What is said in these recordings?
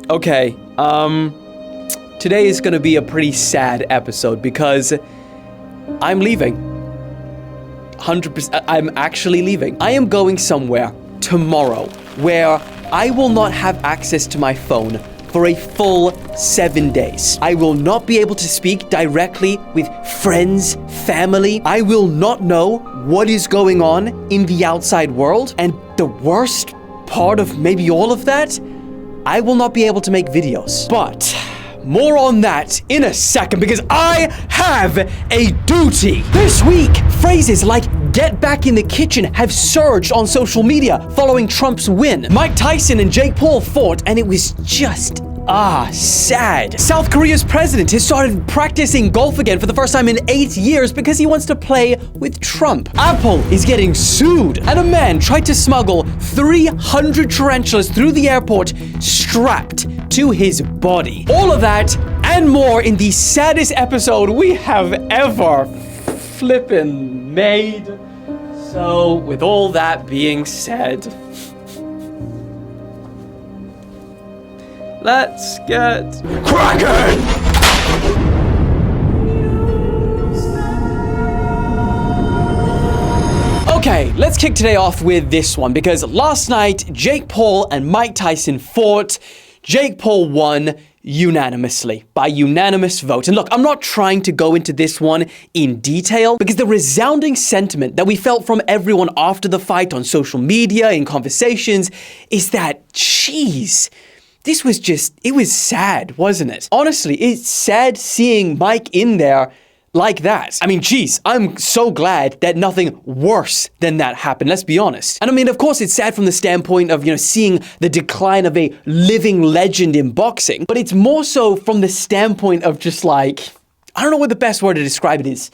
Okay, today is gonna be a pretty sad episode because I'm leaving. 100%, I'm actually leaving. I am going somewhere tomorrow where I will not have access to my phone for a full 7 days. I will not be able to speak directly with friends, family. I will not know what is going on in the outside world. And the worst part of maybe all of that, I will not be able to make videos. But more on that in a second because I have a duty. This week, phrases like "get back in the kitchen" have surged on social media following Trump's win. Mike Tyson and Jake Paul fought and it was just sad. South Korea's president has started practicing golf again for the first time in 8 years because he wants to play with Trump. Apple is getting sued, and a man tried to smuggle 300 tarantulas through the airport strapped to his body. All of that and more in the saddest episode we have ever flippin' made. So, with all that being said, let's get cracking! Okay, let's kick today off with this one because last night, Jake Paul and Mike Tyson fought. Jake Paul won unanimously, by unanimous vote. And look, I'm not trying to go into this one in detail because the resounding sentiment that we felt from everyone after the fight on social media, in conversations, is that, geez, this was it was sad, wasn't it? Honestly, it's sad seeing Mike in there like that. I mean, geez, I'm so glad that nothing worse than that happened, let's be honest. And I mean, of course, it's sad from the standpoint of, seeing the decline of a living legend in boxing, but it's more so from the standpoint of just like, I don't know what the best word to describe it is.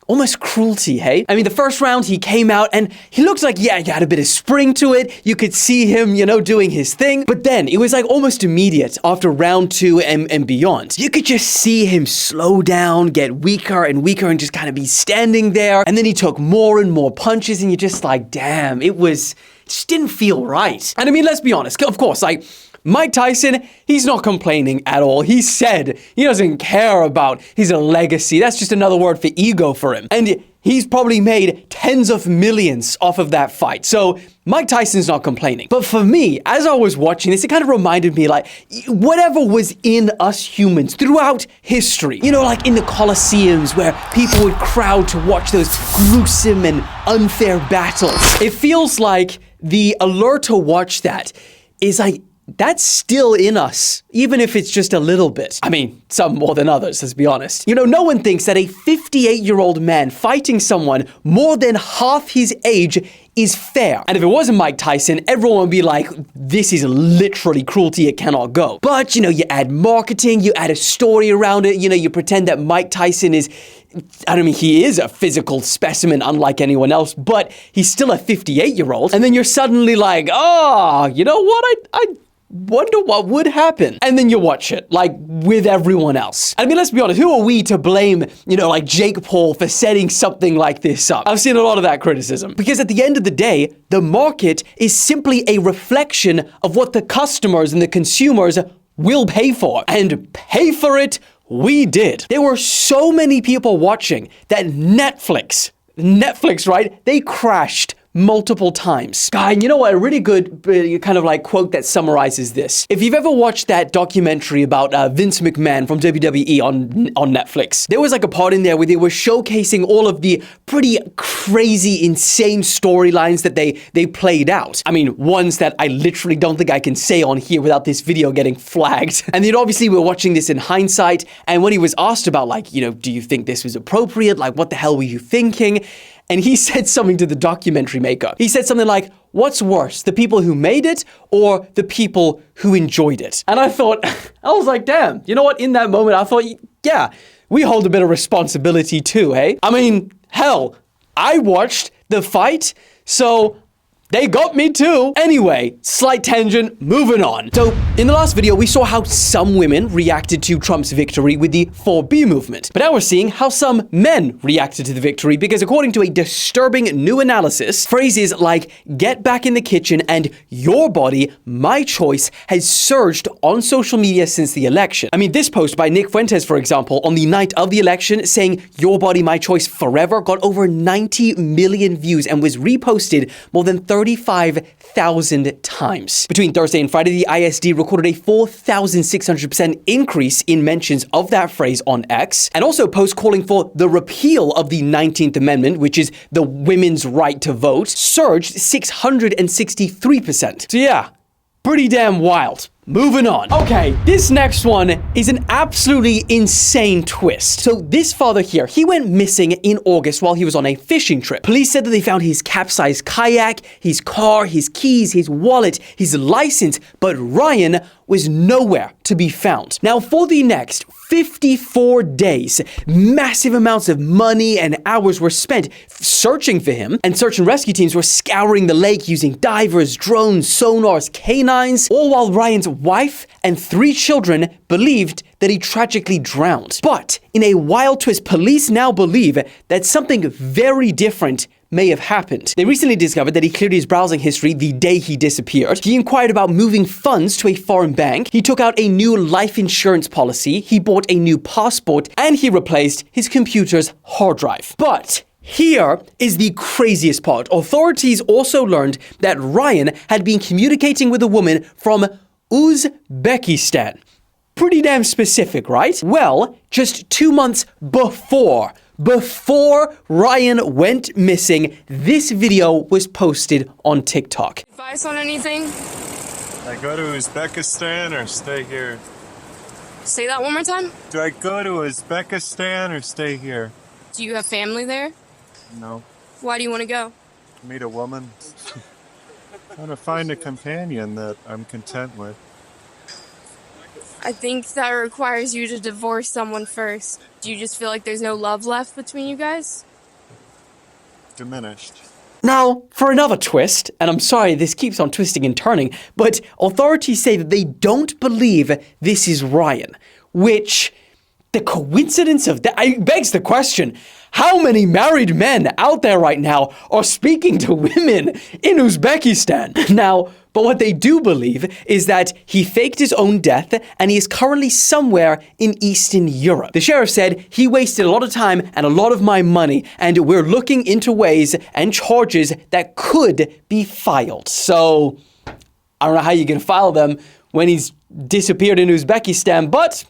Almost cruelty, hey? I mean, the first round, he came out and he looked like, he had a bit of spring to it. You could see him, doing his thing. But then it was like almost immediate after round 2 and beyond. You could just see him slow down, get weaker and weaker and just kind of be standing there. And then he took more and more punches and you're just like, damn, it just didn't feel right. And I mean, let's be honest, of course, like, Mike Tyson, he's not complaining at all. He said he doesn't care about his legacy. That's just another word for ego for him. And he's probably made tens of millions off of that fight. So Mike Tyson's not complaining. But for me, as I was watching this, it kind of reminded me like whatever was in us humans throughout history. Like in the Colosseums where people would crowd to watch those gruesome and unfair battles. It feels like the allure to watch that is like, that's still in us, even if it's just a little bit. I mean, some more than others, let's be honest. No one thinks that a 58-year-old man fighting someone more than half his age is fair. And if it wasn't Mike Tyson, everyone would be like, this is literally cruelty, it cannot go. But, you add marketing, you add a story around it, you pretend that Mike Tyson is, he is a physical specimen unlike anyone else, but he's still a 58-year-old. And then you're suddenly like, you know what, I wonder what would happen. And then you watch it, like, with everyone else. I mean, let's be honest, who are we to blame, like Jake Paul for setting something like this up? I've seen a lot of that criticism. Because at the end of the day, the market is simply a reflection of what the customers and the consumers will pay for. And pay for it, we did. There were so many people watching that Netflix, right? They crashed multiple times. Guy, you know what? A really good kind of like quote that summarizes this. If you've ever watched that documentary about Vince McMahon from WWE on Netflix, there was like a part in there where they were showcasing all of the pretty crazy, insane storylines that they played out. I mean, ones that I literally don't think I can say on here without this video getting flagged. And then obviously we're watching this in hindsight. And when he was asked about like, do you think this was appropriate? Like, what the hell were you thinking? And he said something to the documentary maker. He said something like, what's worse, the people who made it or the people who enjoyed it? And I thought, I was like, damn, you know what? In that moment, I thought, yeah, we hold a bit of responsibility too, hey? I mean, hell, I watched the fight, so They got me too. Anyway, slight tangent, moving on. So, in the last video, we saw how some women reacted to Trump's victory with the 4B movement. But now we're seeing how some men reacted to the victory because according to a disturbing new analysis, phrases like "get back in the kitchen" and "your body, my choice" has surged on social media since the election. I mean, this post by Nick Fuentes, for example, on the night of the election saying "your body, my choice" forever got over 90 million views and was reposted more than 35,000 times. Between Thursday and Friday, the ISD recorded a 4,600% increase in mentions of that phrase on X, and also posts calling for the repeal of the 19th Amendment, which is the women's right to vote, surged 663%. So yeah, pretty damn wild. Moving on. Okay, this next one is an absolutely insane twist. So this father here, he went missing in August while he was on a fishing trip. Police said that they found his capsized kayak, his car, his keys, his wallet, his license, but Ryan was nowhere to be found. Now, for the next 54 days, massive amounts of money and hours were spent searching for him, and search and rescue teams were scouring the lake using divers, drones, sonars, canines, all while Ryan's wife and 3 children believed that he tragically drowned. But in a wild twist, police now believe that something very different may have happened. They recently discovered that he cleared his browsing history the day he disappeared. He inquired about moving funds to a foreign bank. He took out a new life insurance policy. He bought a new passport, and he replaced his computer's hard drive. But here is the craziest part. Authorities also learned that Ryan had been communicating with a woman from Uzbekistan. Pretty damn specific, right? Well, just 2 months before Ryan went missing, this video was posted on TikTok. Advice on anything? I go to Uzbekistan or stay here? Say that one more time. Do I go to Uzbekistan or stay here? Do you have family there? No. Why do you want to go? Meet a woman. I want to find a companion that I'm content with. I think that requires you to divorce someone first. Do you just feel like there's no love left between you guys? Diminished. Now, for another twist, and I'm sorry this keeps on twisting and turning, but authorities say that they don't believe this is Ryan, which the coincidence of that begs the question, how many married men out there right now are speaking to women in Uzbekistan? Now, but what they do believe is that he faked his own death and he is currently somewhere in Eastern Europe. The sheriff said he wasted a lot of time and a lot of my money, and we're looking into ways and charges that could be filed. So, I don't know how you can file them when he's disappeared in Uzbekistan, but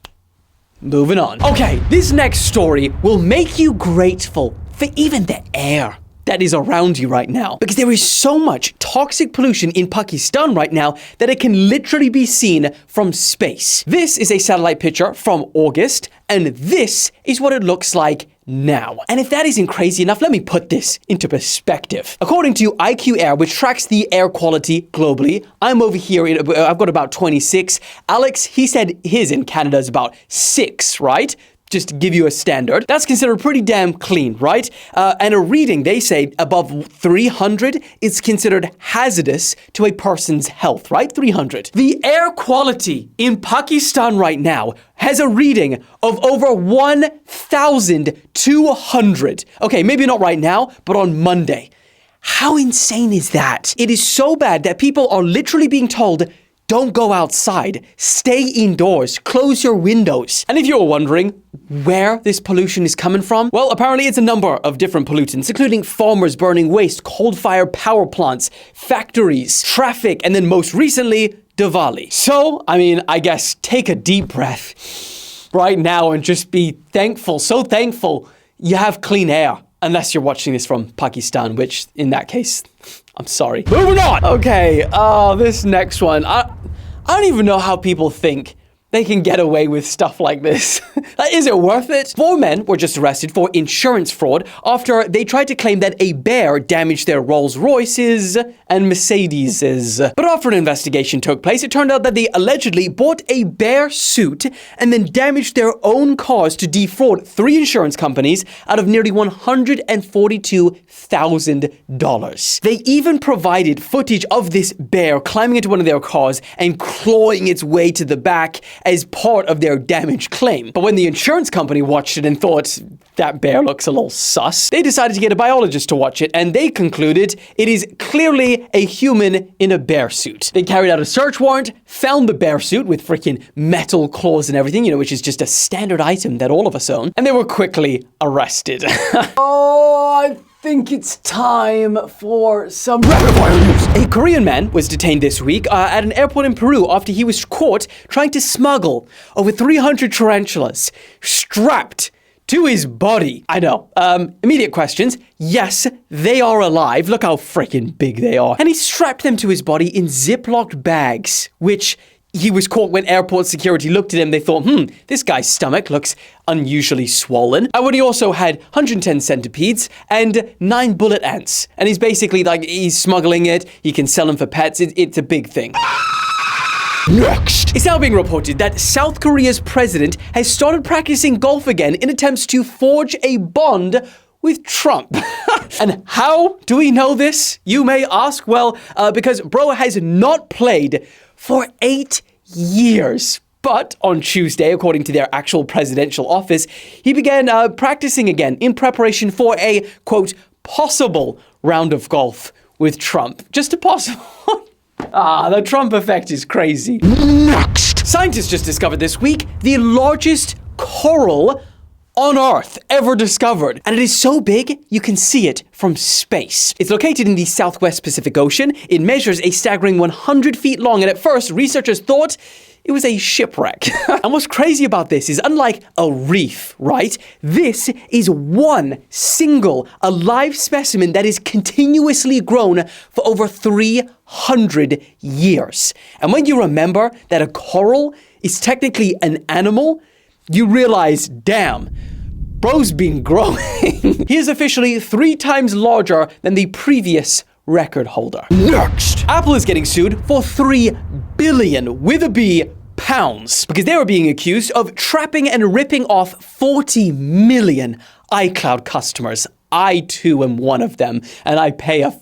moving on. Okay, this next story will make you grateful for even the air that is around you right now, because there is so much toxic pollution in Pakistan right now that it can literally be seen from space. This is a satellite picture from August, and this is what it looks like now. And if that isn't crazy enough, let me put this into perspective. According to IQ Air, which tracks the air quality globally, I'm over here, I've got about 26. Alex, he said his in Canada is about 6, right? Just to give you a standard. That's considered pretty damn clean, right? And a reading, they say, above 300 is considered hazardous to a person's health, right? 300. The air quality in Pakistan right now has a reading of over 1,200. Okay, maybe not right now, but on Monday. How insane is that? It is so bad that people are literally being told, don't go outside, stay indoors, close your windows. And if you're wondering where this pollution is coming from, well, apparently it's a number of different pollutants, including farmers burning waste, coal-fired power plants, factories, traffic, and then most recently, Diwali. So, I mean, I guess take a deep breath right now and just be thankful, so thankful you have clean air. Unless you're watching this from Pakistan, which in that case, I'm sorry. Moving on! Okay, this next one. I don't even know how people think they can get away with stuff like this. Is it worth it? 4 men were just arrested for insurance fraud after they tried to claim that a bear damaged their Rolls Royces and Mercedeses. But after an investigation took place, it turned out that they allegedly bought a bear suit and then damaged their own cars to defraud 3 insurance companies out of nearly $142,000. They even provided footage of this bear climbing into one of their cars and clawing its way to the back as part of their damage claim. But when the insurance company watched it and thought, that bear looks a little sus, they decided to get a biologist to watch it, and they concluded it is clearly a human in a bear suit. They carried out a search warrant, found the bear suit with freaking metal claws and everything, which is just a standard item that all of us own, and they were quickly arrested. I think it's time for some rapid fire news. A Korean man was detained this week at an airport in Peru after he was caught trying to smuggle over 300 tarantulas strapped to his body. I know. Immediate questions. Yes, they are alive. Look how freaking big they are. And he strapped them to his body in Ziploc bags, which he was caught when airport security looked at him. They thought, this guy's stomach looks unusually swollen. And when he also had 110 centipedes and 9 bullet ants. And he's basically he's smuggling it. He can sell them for pets. It's a big thing. Next! It's now being reported that South Korea's president has started practicing golf again in attempts to forge a bond with Trump. And how do we know this, you may ask? Well, because bro has not played for 8 years. But on Tuesday, according to their actual presidential office, he began practicing again in preparation for a, quote, possible round of golf with Trump. Just a possible. The Trump effect is crazy. Next! Scientists just discovered this week the largest coral on Earth ever discovered. And it is so big, you can see it from space. It's located in the Southwest Pacific Ocean. It measures a staggering 100 feet long, and at first, researchers thought it was a shipwreck. And what's crazy about this is, unlike a reef, right? This is one single alive specimen that is continuously grown for over 300 years. And when you remember that a coral is technically an animal, you realize, damn, bro's been growing. He is officially 3 times larger than the previous record holder. Next! Apple is getting sued for 3 billion, with a B, pounds, because they were being accused of trapping and ripping off 40 million iCloud customers. I too am one of them, and I pay a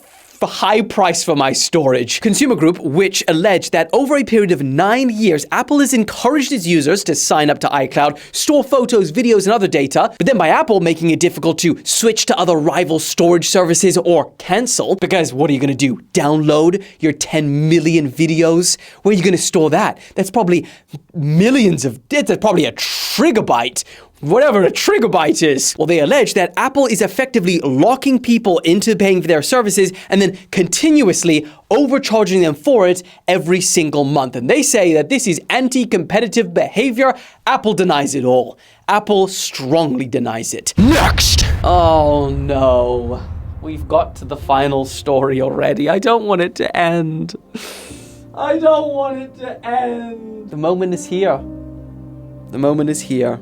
high price for my storage. Consumer Group, which alleged that over a period of 9 years, Apple has encouraged its users to sign up to iCloud, store photos, videos, and other data, but then by Apple making it difficult to switch to other rival storage services or cancel, because what are you going to do? Download your 10 million videos? Where are you going to store that? That's probably that's probably a trigabyte. Whatever a trigabyte is. Well, they allege that Apple is effectively locking people into paying for their services and then continuously overcharging them for it every single month. And they say that this is anti-competitive behavior. Apple denies it all. Apple strongly denies it. Next! Oh no. We've got to the final story already. I don't want it to end. I don't want it to end. The moment is here. The moment is here.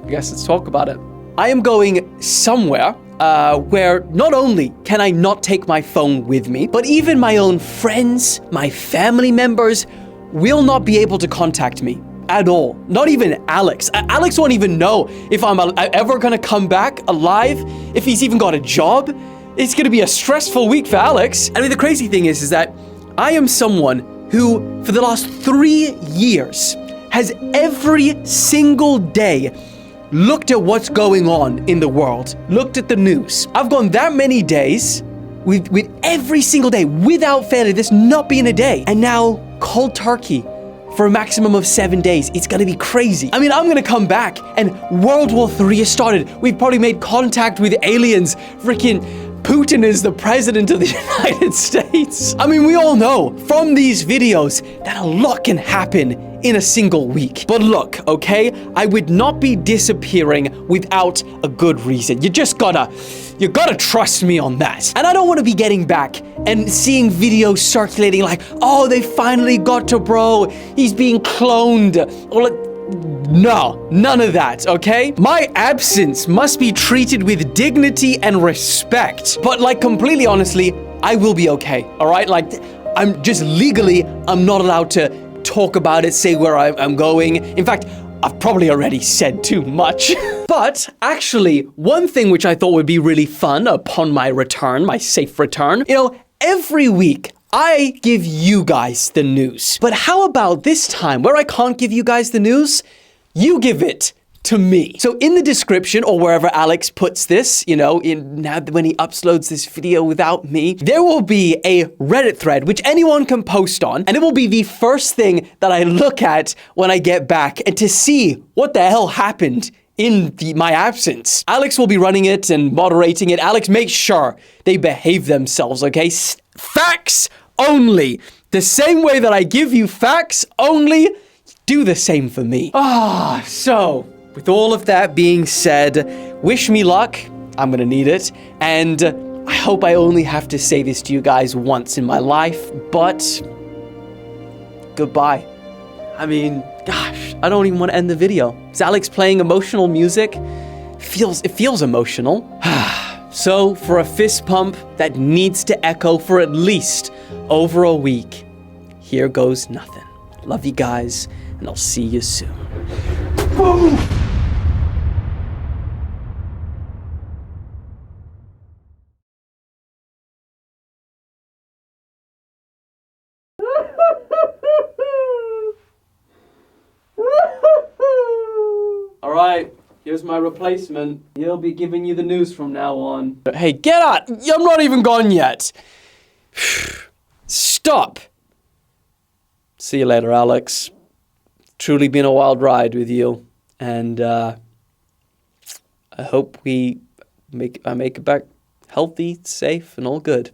I guess let's talk about it. I am going somewhere where not only can I not take my phone with me, but even my own friends, my family members will not be able to contact me at all. Not even Alex. Alex won't even know if I'm ever gonna come back alive, if he's even got a job. It's gonna be a stressful week for Alex. I mean, the crazy thing is that I am someone who, for the last 3 years, has every single day looked at what's going on in the world, looked at the news. I've gone that many days with every single day, without failure, there's not been a day. And now, cold turkey for a maximum of 7 days. It's gonna be crazy. I mean, I'm gonna come back and World War III has started. We've probably made contact with aliens, freaking Putin is the president of the United States. I mean, we all know from these videos that a lot can happen in a single week. But look, okay, I would not be disappearing without a good reason. You gotta trust me on that. And I don't want to be getting back and seeing videos circulating like, oh, they finally got to bro. He's being cloned. Or like, no, none of that, okay? My absence must be treated with dignity and respect. But like completely honestly, I will be okay, all right? Like I'm just legally, I'm not allowed to talk about it, say where I'm going. In fact, I've probably already said too much. But actually, one thing which I thought would be really fun upon my return, my safe return, every week, I give you guys the news. But how about this time, where I can't give you guys the news, you give it to me. So in the description, or wherever Alex puts this, now when he uploads this video without me, there will be a Reddit thread which anyone can post on, and it will be the first thing that I look at when I get back and to see what the hell happened in my absence. Alex will be running it and moderating it. Alex, make sure they behave themselves, okay? Facts only. The same way that I give you facts only, do the same for me. So with all of that being said, wish me luck. I'm gonna need it. And I hope I only have to say this to you guys once in my life, but goodbye. I mean, gosh, I don't even want to end the video. Is Alex playing emotional music? It feels emotional. So for a fist pump that needs to echo for at least over a week, here goes nothing. Love you guys, and I'll see you soon. Boom! All right, here's my replacement. He'll be giving you the news from now on. Hey, get out! I'm not even gone yet. Stop. See you later, Alex. Truly been a wild ride with you, and I hope I make it back healthy, safe, and all good.